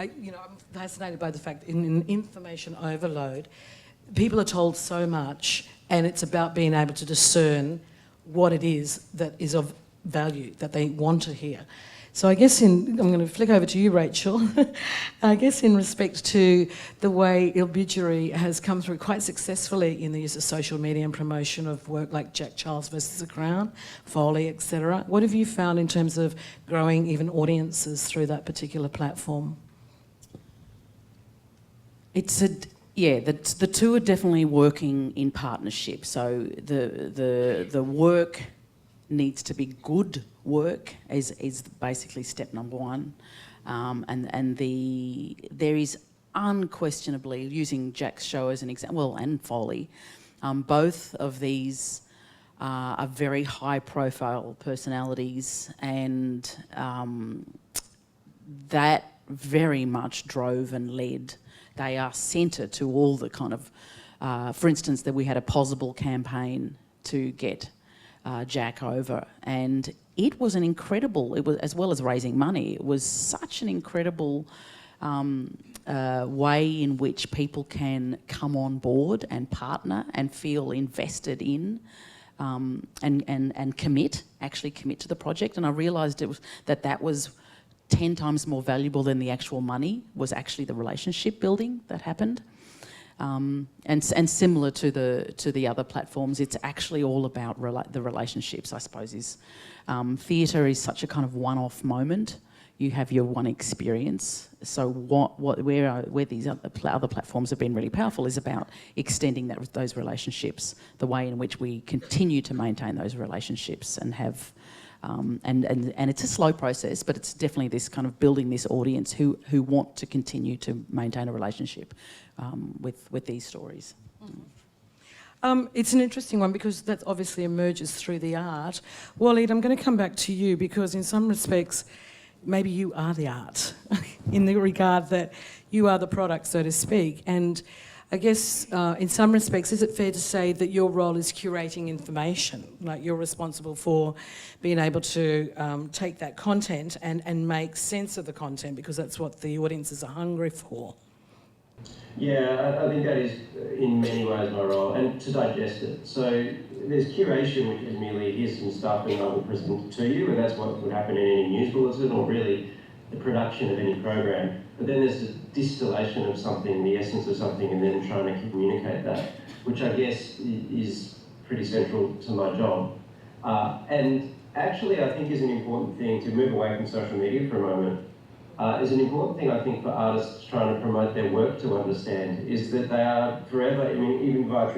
I'm fascinated by the fact in information overload, people are told so much, and it's about being able to discern what it is that is of value that they want to hear. So I guess I'm going to flick over to you, Rachel. I guess in respect to the way Obituary has come through quite successfully in the use of social media and promotion of work like Jack Charles versus The Crown, Foley, etc. What have you found in terms of growing even audiences through that particular platform? The two are definitely working in partnership. So the work needs to be good work is basically step number one, and there is unquestionably, using Jack's show as an example, and Foley, both of these are very high profile personalities, and that very much drove and led. They are centre to all the kind of, for instance, that we had a possible campaign to get Jack over, and it was an incredible, it was, as well as raising money, it was such an incredible way in which people can come on board and partner and feel invested in and commit to the project. And I realised that was 10 times more valuable than the actual money, was actually the relationship building that happened. And similar to the other platforms, it's actually all about the relationships, I suppose. Theatre is such a kind of one-off moment. You have your one experience. So where these other platforms have been really powerful is about extending those relationships, the way in which we continue to maintain those relationships and have. And it's a slow process, but it's definitely this kind of building this audience who want to continue to maintain a relationship with these stories. It's an interesting one because that obviously emerges through the art. Waleed, I'm going to come back to you because in some respects, maybe you are the art in the regard that you are the product, so to speak. And I guess in some respects, is it fair to say that your role is curating information? Like you're responsible for being able to take that content and make sense of the content because that's what the audiences are hungry for. Yeah, I think that is in many ways my role, and to digest it. So there's curation, which is merely here's some stuff and I will present it to you, and that's what would happen in any news bulletin or really the production of any program. But then there's the distillation of something, the essence of something, and then trying to communicate that, which I guess is pretty central to my job. And actually I think is an important thing to move away from social media for a moment. Is an important thing, I think, for artists trying to promote their work to understand, is that they are forever, I mean, even via traditional